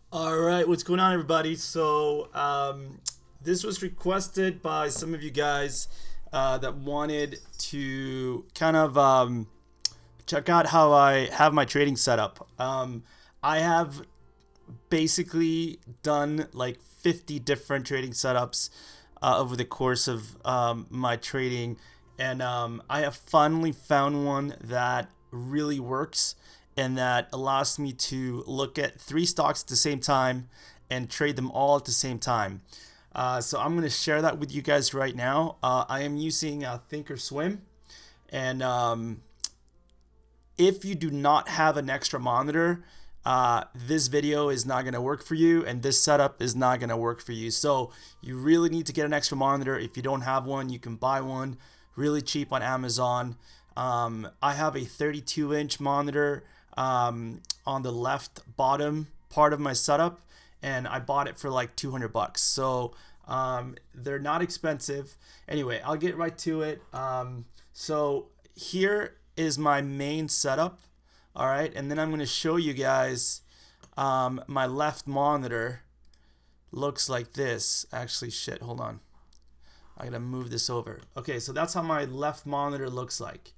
All right, what's going on, everybody? This was requested by some of you guys that wanted to kind of check out how I have my trading setup. I have basically done like 50 different trading setups over the course of my trading, and I have finally found one that really works and that allows me to look at three stocks at the same time and trade them all at the same time. So I'm going to share that with you guys right now. I am using Thinkorswim, and if you do not have an extra monitor, this video is not going to work for you, and this setup is not going to work for you. So you really need to get an extra monitor. If you don't have one, you can buy one really cheap on Amazon. I have a 32-inch monitor on the left bottom part of my setup, and I bought it for like 200 bucks. So they're not expensive. Anyway, I'll get right to it. So here is my main setup. All right, and then I'm going to show you guys my left monitor looks like this. Actually, shit, hold on. I gotta move this over. Okay, so that's how my left monitor looks like.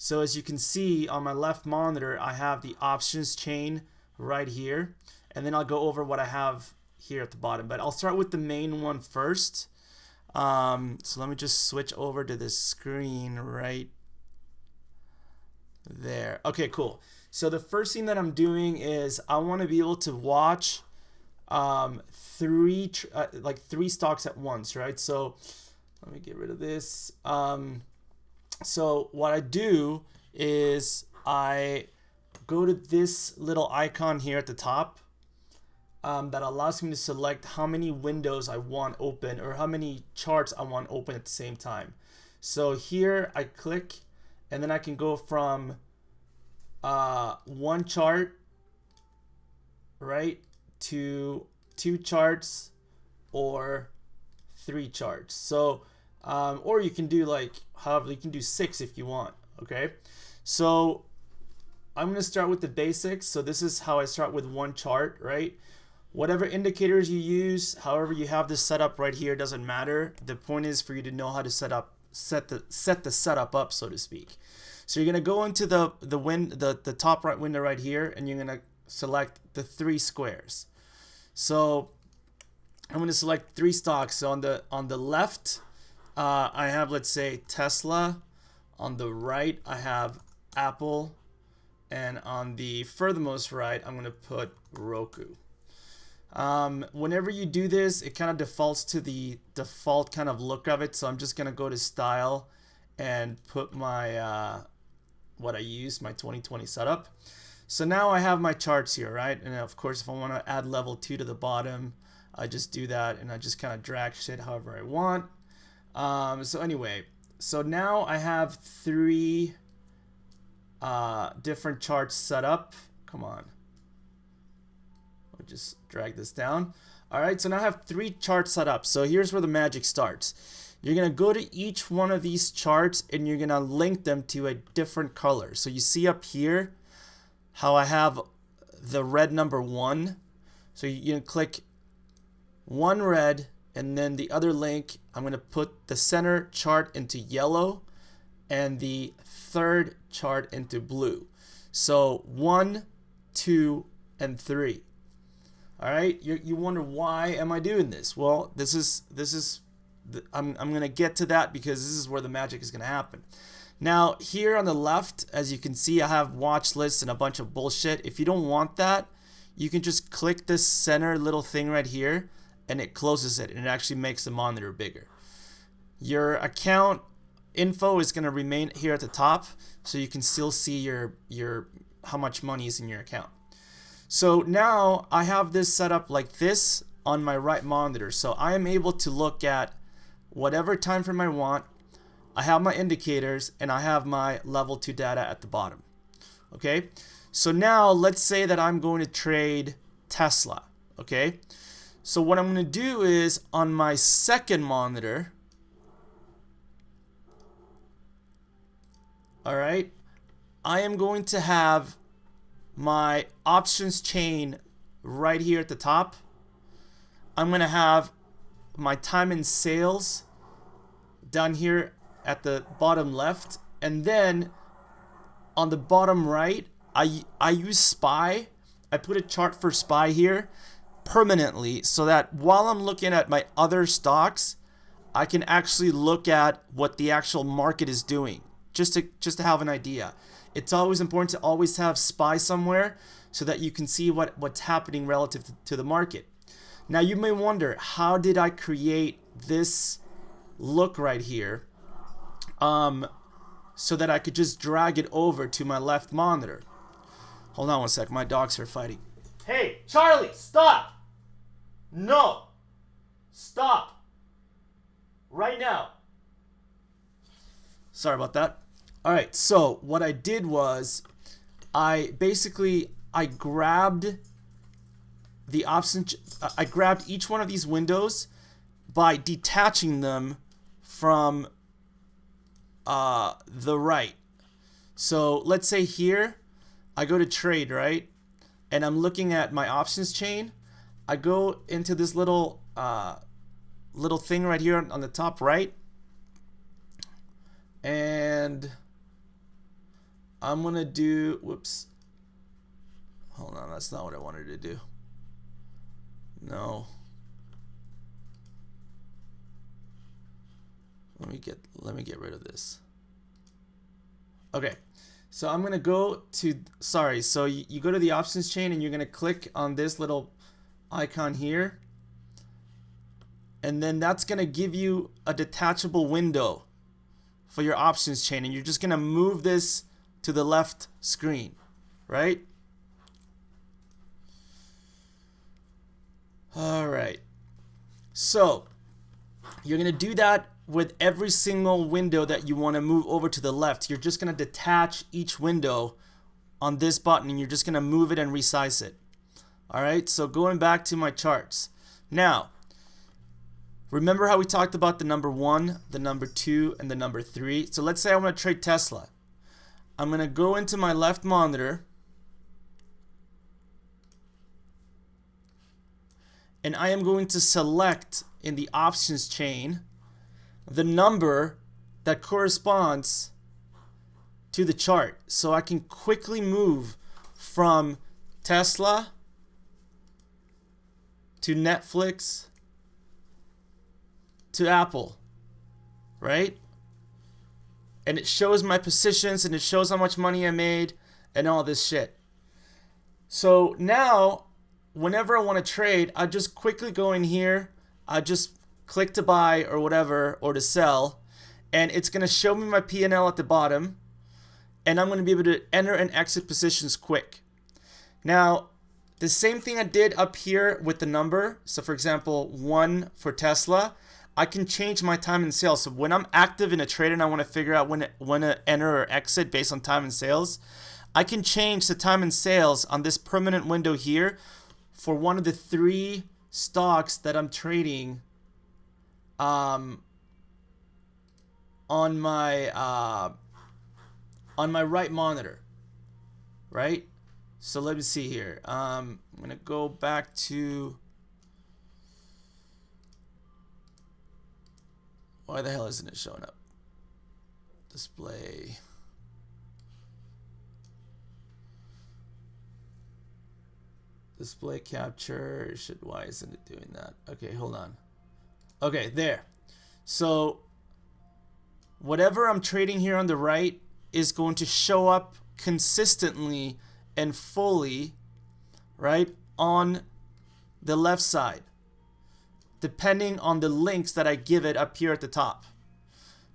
So as you can see on my left monitor, I have the options chain right here, and then I'll go over what I have here at the bottom. But I'll start with the main one first. So let me just switch over to this screen right there. Okay, cool. So the first thing that I'm doing is I want to be able to watch three stocks at once, right? So let me get rid of this. So what I do is I go to this little icon here at the top that allows me to select how many windows I want open or how many charts I want open at the same time. So here I click, and then I can go from one chart, right, to two charts or three charts. So or you can do like however, you can do six if you want. Okay, so I'm going to start with the basics. So this is how I start with one chart, right? Whatever indicators you use, however you have this set up right here, doesn't matter. The point is for you to know how to set the setup up, so to speak. So you're gonna go into the top right window right here, and you're gonna select the three squares. So I'm gonna select three stocks. So on the left, I have, let's say, Tesla. On the right, I have Apple, and on the furthermost right, I'm gonna put Roku. Whenever you do this, it kind of defaults to the default kind of look of it. So I'm just gonna go to style and put my what I use, my 2020 setup. So now I have my charts here, right? And of course, if I want to add level 2 to the bottom, I just do that, and I just kind of drag shit however I want. So anyway, so now I have three different charts set up. Come on. I'll just drag this down. All right, so now I have three charts set up. So here's where the magic starts. You're going to go to each one of these charts, and you're going to link them to a different color. So you see up here how I have the red number 1. So you can click one red, and then the other link, I'm going to put the center chart into yellow and the third chart into blue. So 1, 2, and 3. All right, you wonder, why am I doing this? Well, I'm going to get to that because this is where the magic is going to happen. Now, here on the left, as you can see, I have watch lists and a bunch of bullshit. If you don't want that, you can just click this center little thing right here, and it closes it, and it actually makes the monitor bigger. Your account info is going to remain here at the top, so you can still see your how much money is in your account. So now I have this set up like this on my right monitor. So I am able to look at whatever time frame I want. I have my indicators, and I have my level 2 data at the bottom. Okay, so now let's say that I'm going to trade Tesla. Okay, so what I'm going to do is on my second monitor, all right, I am going to have my options chain right here at the top. I'm going to have my time in sales down here at the bottom left. And then on the bottom right, I use SPY. I put a chart for SPY here permanently so that while I'm looking at my other stocks, I can actually look at what the actual market is doing, just to have an idea. It's always important to always have SPY somewhere so that you can see what's happening relative to the market. Now you may wonder, how did I create this look right here so that I could just drag it over to my left monitor? Hold on one sec, my dogs are fighting. Hey, Charlie, stop! No! Stop! Right now. Sorry about that. Alright, so what I did was I grabbed the option. I grabbed each one of these windows by detaching them from the right. So let's say here I go to trade, right? And I'm looking at my options chain. I go into this little thing right here on the top right, and I'm gonna do, whoops, hold on, that's not what I wanted to do. No, let me get rid of this. Okay, so I'm gonna go to, sorry, so you go to the options chain and you're gonna click on this little icon here, and then that's gonna give you a detachable window for your options chain, and you're just gonna move this to the left screen, right? All right, so you're gonna do that with every single window that you want to move over to the left. You're just gonna detach each window on this button, and you're just gonna move it and resize it. All right, so going back to my charts now. Remember how we talked about the number 1, the number 2, and the number 3? So let's say I want to trade Tesla. I'm going to go into my left monitor, and I am going to select in the options chain the number that corresponds to the chart, so I can quickly move from Tesla to Netflix to Apple, right? And it shows my positions, and it shows how much money I made and all this shit. So now whenever I want to trade, I just quickly go in here, I just click to buy or whatever, or to sell, and it's going to show me my P&L at the bottom, and I'm going to be able to enter and exit positions quick. Now the same thing I did up here with the number, so for example 1 for Tesla, I can change my time in sales. So when I'm active in a trade and I want to figure out when to enter or exit based on time in sales, I can change the time in sales on this permanent window here for one of the 3 stocks that I'm trading on my right monitor, right? So let me see here. I'm gonna go back to, why the hell isn't it showing up? Display. Display capture. Why isn't it doing that? Okay, hold on. Okay, there. So whatever I'm trading here on the right is going to show up consistently and fully, right, on the left side, depending on the links that I give it up here at the top.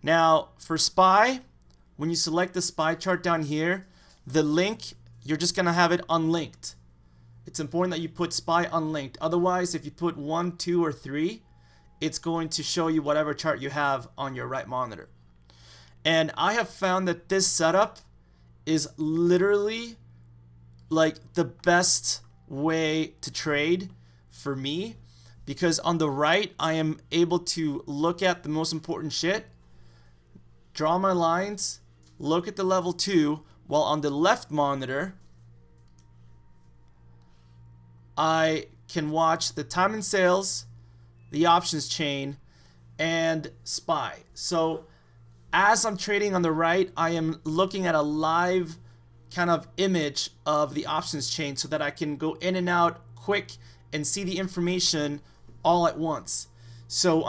Now for SPY, when you select the SPY chart down here, the link, you're just gonna have it unlinked. It's important that you put SPY unlinked. Otherwise, if you put 1, 2, or 3, it's going to show you whatever chart you have on your right monitor. And I have found that this setup is literally like the best way to trade for me, because on the right I am able to look at the most important shit, draw my lines, look at the level 2, while on the left monitor I can watch the time and sales, the options chain, and SPY. So as I'm trading on the right, I am looking at a live kind of image of the options chain so that I can go in and out quick and see the information all at once. So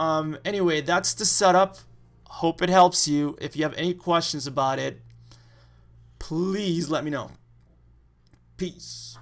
anyway, that's the setup. Hope it helps you. If you have any questions about it, please let me know. Peace.